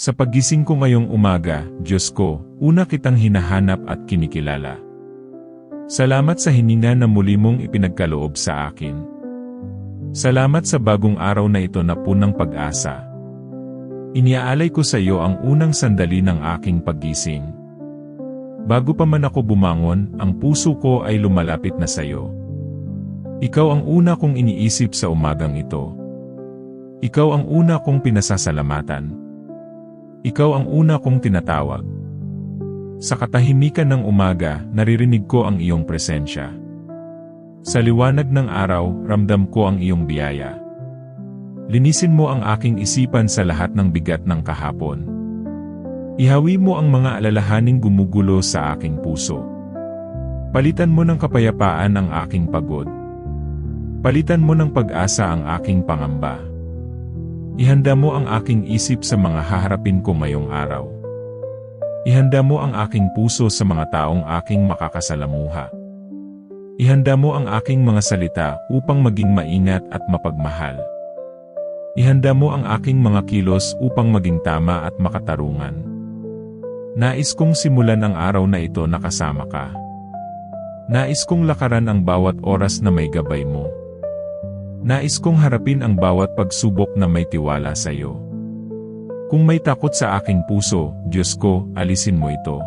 Sa paggising ko ngayong umaga, Diyos ko, una kitang hinahanap at kinikilala. Salamat sa hininga na muli mong ipinagkaloob sa akin. Salamat sa bagong araw na ito na punang pag-asa. Iniaalay ko sa iyo ang unang sandali ng aking paggising. Bago pa man ako bumangon, ang puso ko ay lumalapit na sa iyo. Ikaw ang una kong iniisip sa umagang ito. Ikaw ang una kong pinasasalamatan. Ikaw ang una kong tinatawag. Sa katahimikan ng umaga, naririnig ko ang iyong presensya. Sa liwanag ng araw, ramdam ko ang iyong biyaya. Linisin mo ang aking isipan sa lahat ng bigat ng kahapon. Ihawi mo ang mga alalahaning gumugulo sa aking puso. Palitan mo ng kapayapaan ang aking pagod. Palitan mo ng pag-asa ang aking pangamba. Ihanda mo ang aking isip sa mga haharapin ko ngayong araw. Ihanda mo ang aking puso sa mga taong aking makakasalamuha. Ihanda mo ang aking mga salita upang maging maingat at mapagmahal. Ihanda mo ang aking mga kilos upang maging tama at makatarungan. Nais kong simulan ang araw na ito na kasama ka. Nais kong lakaran ang bawat oras na may gabay mo. Nais kong harapin ang bawat pagsubok na may tiwala sa iyo. Kung may takot sa aking puso, Diyos ko, alisin mo ito.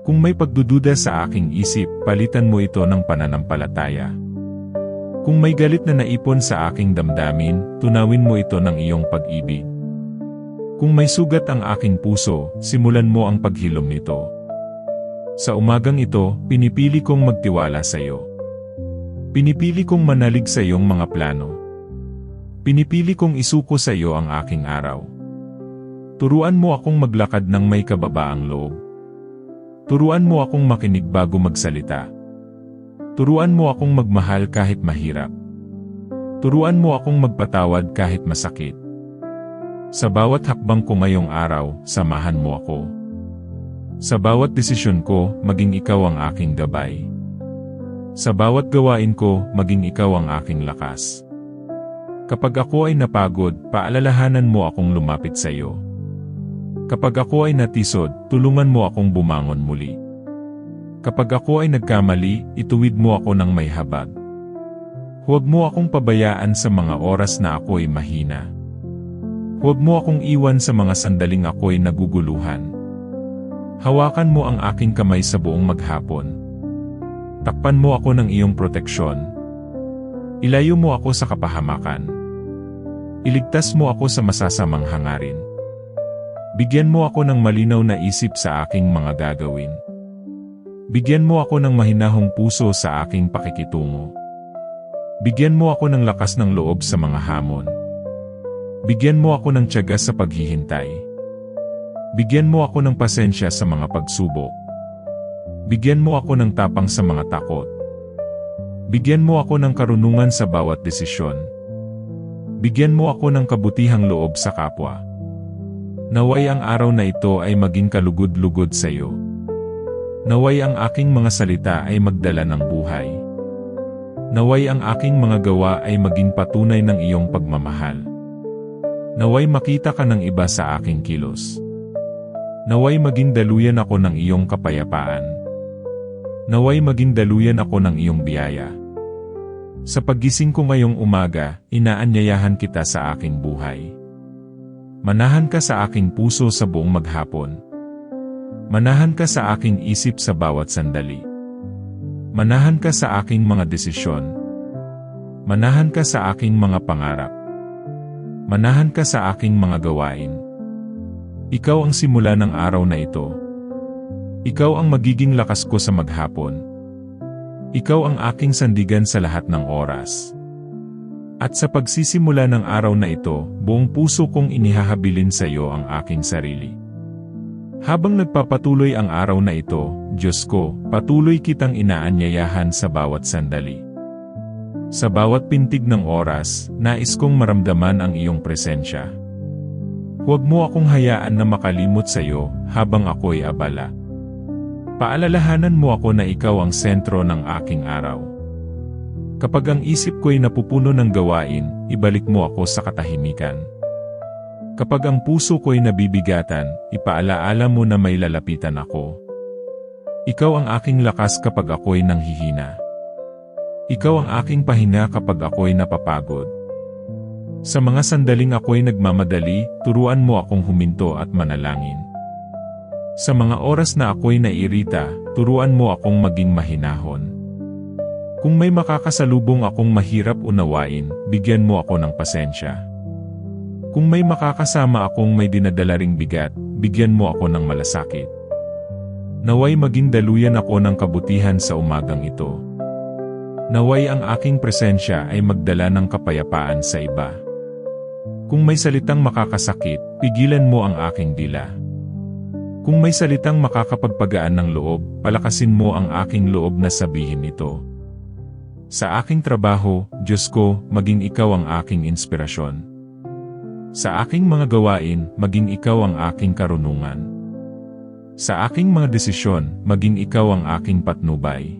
Kung may pagdududa sa aking isip, palitan mo ito ng pananampalataya. Kung may galit na naipon sa aking damdamin, tunawin mo ito ng iyong pag-ibig. Kung may sugat ang aking puso, simulan mo ang paghilom nito. Sa umagang ito, pinipili kong magtiwala sa iyo. Pinipili kong manalig sa iyong mga plano. Pinipili kong isuko sa iyo ang aking araw. Turuan mo akong maglakad ng may kababaang loob. Turuan mo akong makinig bago magsalita. Turuan mo akong magmahal kahit mahirap. Turuan mo akong magpatawad kahit masakit. Sa bawat hakbang ko ngayong araw, samahan mo ako. Sa bawat desisyon ko, maging ikaw ang aking gabay. Sa bawat gawain ko, maging ikaw ang aking lakas. Kapag ako ay napagod, paalalahanan mo akong lumapit sa iyo. Kapag ako ay natisod, tulungan mo akong bumangon muli. Kapag ako ay nagkamali, ituwid mo ako ng may habag. Huwag mo akong pabayaan sa mga oras na ako ay mahina. Huwag mo akong iwan sa mga sandaling ako ay naguguluhan. Hawakan mo ang aking kamay sa buong maghapon. Takpan mo ako ng iyong proteksyon. Ilayo mo ako sa kapahamakan. Iligtas mo ako sa masasamang hangarin. Bigyan mo ako ng malinaw na isip sa aking mga gagawin. Bigyan mo ako ng mahinahong puso sa aking pakikitungo. Bigyan mo ako ng lakas ng loob sa mga hamon. Bigyan mo ako ng tiyaga sa paghihintay. Bigyan mo ako ng pasensya sa mga pagsubok. Bigyan mo ako ng tapang sa mga takot. Bigyan mo ako ng karunungan sa bawat desisyon. Bigyan mo ako ng kabutihang loob sa kapwa. Naway ang araw na ito ay maging kalugod-lugod sa iyo. Naway ang aking mga salita ay magdala ng buhay. Naway ang aking mga gawa ay maging patunay ng iyong pagmamahal. Naway makita ka ng iba sa aking kilos. Naway maging daluyan ako ng iyong kapayapaan. Naway maging daluyan ako ng iyong biyaya. Sa paggising ko ngayong umaga, inaanyayahan kita sa aking buhay. Manahan ka sa aking puso sa buong maghapon. Manahan ka sa aking isip sa bawat sandali. Manahan ka sa aking mga desisyon. Manahan ka sa aking mga pangarap. Manahan ka sa aking mga gawain. Ikaw ang simula ng araw na ito. Ikaw ang magiging lakas ko sa maghapon. Ikaw ang aking sandigan sa lahat ng oras. At sa pagsisimula ng araw na ito, buong puso kong inihahabilin sa iyo ang aking sarili. Habang nagpapatuloy ang araw na ito, Diyos ko, patuloy kitang inaanyayahan sa bawat sandali. Sa bawat pintig ng oras, nais kong maramdaman ang iyong presensya. Huwag mo akong hayaan na makalimot sa iyo habang ako'y abala. Paalalahanan mo ako na ikaw ang sentro ng aking araw. Kapag ang isip ko'y napupuno ng gawain, ibalik mo ako sa katahimikan. Kapag ang puso ko'y nabibigatan, ipaalaala mo na may lalapitan ako. Ikaw ang aking lakas kapag ako'y nanghihina. Ikaw ang aking pahinga kapag ako'y napapagod. Sa mga sandaling ako'y nagmamadali, turuan mo akong huminto at manalangin. Sa mga oras na ako'y naiirita, turuan mo akong maging mahinahon. Kung may makakasalubong akong mahirap unawain, bigyan mo ako ng pasensya. Kung may makakasama akong may dinadala ring bigat, bigyan mo ako ng malasakit. Naway maging daluyan ako ng kabutihan sa umagang ito. Naway ang aking presensya ay magdala ng kapayapaan sa iba. Kung may salitang makakasakit, pigilan mo ang aking dila. Kung may salitang makakapagpagaan ng loob, palakasin mo ang aking loob na sabihin ito. Sa aking trabaho, Diyos ko, maging ikaw ang aking inspirasyon. Sa aking mga gawain, maging ikaw ang aking karunungan. Sa aking mga desisyon, maging ikaw ang aking patnubay.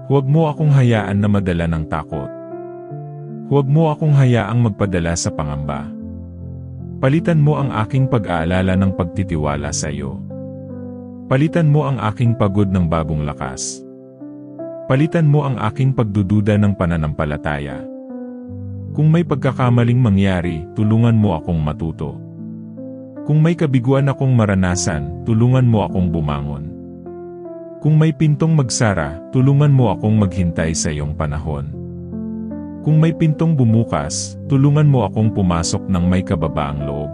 Huwag mo akong hayaan na madala ng takot. Huwag mo akong hayaang magpadala sa pangamba. Palitan mo ang aking pag-aalala ng pagtitiwala sa iyo. Palitan mo ang aking pagod ng bagong lakas. Palitan mo ang aking pagdududa ng pananampalataya. Kung may pagkakamaling mangyari, tulungan mo akong matuto. Kung may kabiguan akong maranasan, tulungan mo akong bumangon. Kung may pintong magsara, tulungan mo akong maghintay sa iyong panahon. Kung may pintong bumukas, tulungan mo akong pumasok ng may kababaang loob.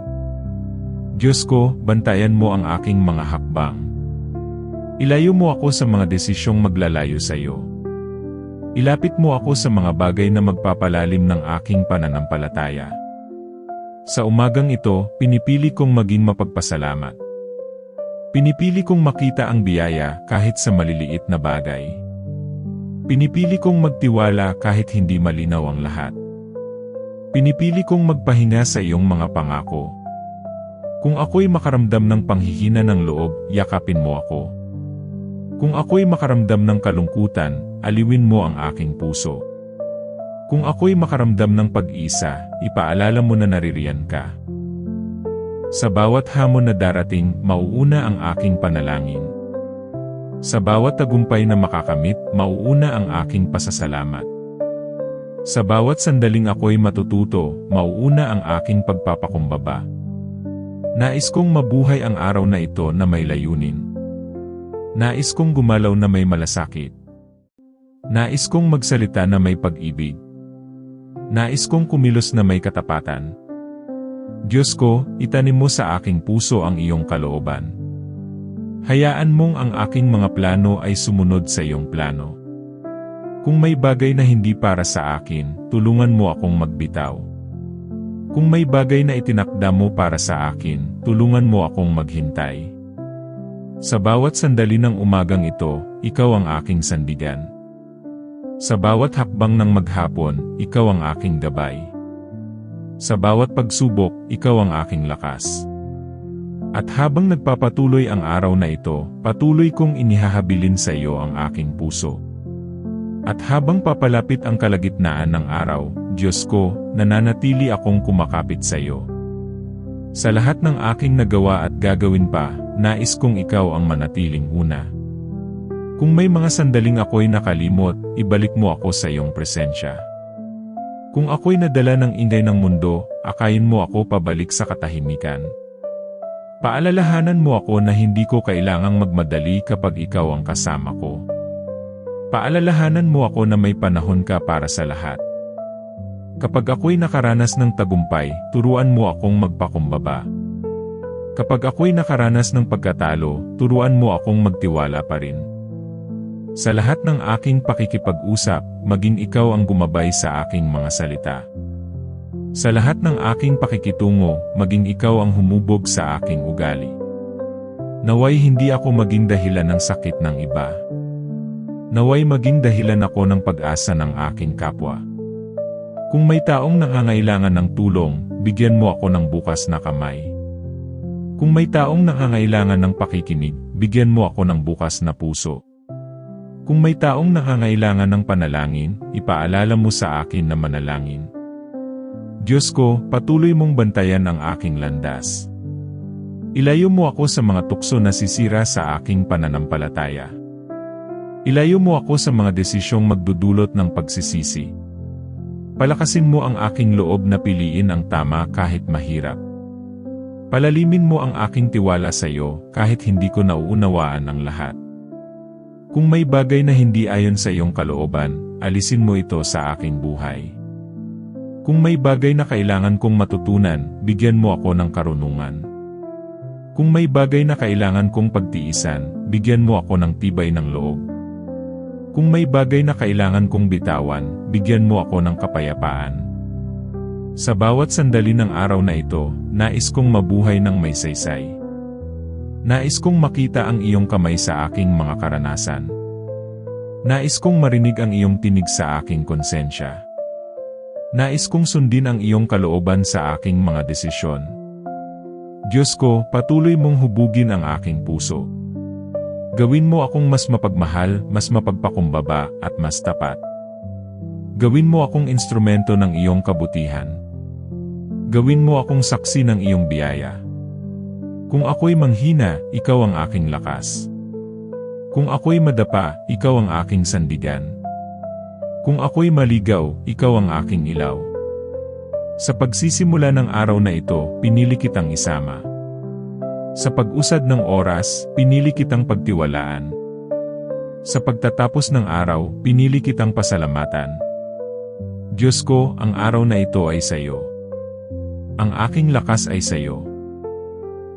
Diyos ko, bantayan mo ang aking mga hakbang. Ilayo mo ako sa mga desisyong maglalayo sa iyo. Ilapit mo ako sa mga bagay na magpapalalim ng aking pananampalataya. Sa umagang ito, pinipili kong maging mapagpasalamat. Pinipili kong makita ang biyaya kahit sa maliliit na bagay. Pinipili kong magtiwala kahit hindi malinaw ang lahat. Pinipili kong magpahinga sa iyong mga pangako. Kung ako'y makaramdam ng panghihina ng loob, yakapin mo ako. Kung ako'y makaramdam ng kalungkutan, aliwin mo ang aking puso. Kung ako'y makaramdam ng pag-isa, ipaalala mo na naririyan ka. Sa bawat hamon na darating, mauuna ang aking panalangin. Sa bawat tagumpay na makakamit, mauuna ang aking pasasalamat. Sa bawat sandaling ako'y matututo, mauuna ang aking pagpapakumbaba. Nais kong mabuhay ang araw na ito na may layunin. Nais kong gumalaw na may malasakit. Nais kong magsalita na may pag-ibig. Nais kong kumilos na may katapatan. Diyos ko, itanim mo sa aking puso ang iyong kalooban. Hayaan mong ang aking mga plano ay sumunod sa iyong plano. Kung may bagay na hindi para sa akin, tulungan mo akong magbitaw. Kung may bagay na itinakda mo para sa akin, tulungan mo akong maghintay. Sa bawat sandali ng umagang ito, ikaw ang aking sandigan. Sa bawat hakbang ng maghapon, ikaw ang aking gabay. Sa bawat pagsubok, ikaw ang aking lakas. At habang nagpapatuloy ang araw na ito, patuloy kong inihahabilin sa iyo ang aking puso. At habang papalapit ang kalagitnaan ng araw, Diyos ko, nananatili akong kumakapit sa iyo. Sa lahat ng aking nagawa at gagawin pa, nais kong ikaw ang manatiling una. Kung may mga sandaling ako'y nakalimot, ibalik mo ako sa iyong presensya. Kung ako'y nadala ng ingay ng mundo, akayin mo ako pabalik sa katahimikan. Paalalahanan mo ako na hindi ko kailangang magmadali kapag ikaw ang kasama ko. Paalalahanan mo ako na may panahon ka para sa lahat. Kapag ako'y nakaranas ng tagumpay, turuan mo akong magpakumbaba. Kapag ako'y nakaranas ng pagkatalo, turuan mo akong magtiwala pa rin. Sa lahat ng aking pakikipag-usap, maging ikaw ang gumabay sa aking mga salita. Sa lahat ng aking pakikitungo, maging ikaw ang humubog sa aking ugali. Naway hindi ako maging dahilan ng sakit ng iba. Naway maging dahilan ako ng pag-asa ng aking kapwa. Kung may taong nangangailangan ng tulong, bigyan mo ako ng bukas na kamay. Kung may taong nangangailangan ng pakikinig, bigyan mo ako ng bukas na puso. Kung may taong nangangailangan ng panalangin, ipaalala mo sa akin na manalangin. Diyos ko, patuloy mong bantayan ang aking landas. Ilayo mo ako sa mga tukso na sisira sa aking pananampalataya. Ilayo mo ako sa mga desisyong magdudulot ng pagsisisi. Palakasin mo ang aking loob na piliin ang tama kahit mahirap. Palalimin mo ang aking tiwala sa iyo kahit hindi ko nauunawaan ang lahat. Kung may bagay na hindi ayon sa iyong kalooban, alisin mo ito sa aking buhay. Kung may bagay na kailangan kong matutunan, bigyan mo ako ng karunungan. Kung may bagay na kailangan kong pagtiisan, bigyan mo ako ng tibay ng loob. Kung may bagay na kailangan kong bitawan, bigyan mo ako ng kapayapaan. Sa bawat sandali ng araw na ito, nais kong mabuhay ng may saysay. Nais kong makita ang iyong kamay sa aking mga karanasan. Nais kong marinig ang iyong tinig sa aking konsensya. Nais kong sundin ang iyong kalooban sa aking mga desisyon. Diyos ko, patuloy mong hubugin ang aking puso. Gawin mo akong mas mapagmahal, mas mapagpakumbaba, at mas tapat. Gawin mo akong instrumento ng iyong kabutihan. Gawin mo akong saksi ng iyong biyaya. Kung ako'y manghina, ikaw ang aking lakas. Kung ako'y madapa, ikaw ang aking sandigan. Kung ako'y maligaw, ikaw ang aking ilaw. Sa pagsisimula ng araw na ito, pinili kitang isama. Sa pag-usad ng oras, pinili kitang pagtiwalaan. Sa pagtatapos ng araw, pinili kitang pasalamatan. Diyos ko, ang araw na ito ay sa iyo. Ang aking lakas ay sa iyo.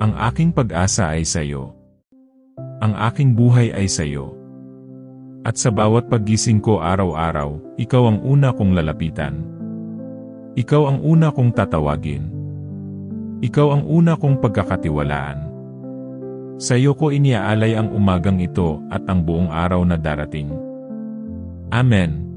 Ang aking pag-asa ay sa iyo. Ang aking buhay ay sa iyo. At sa bawat paggising ko araw-araw, ikaw ang una kong lalapitan. Ikaw ang una kong tatawagin. Ikaw ang una kong pagkakatiwalaan. Sa iyo ko iniaalay ang umagang ito at ang buong araw na darating. Amen.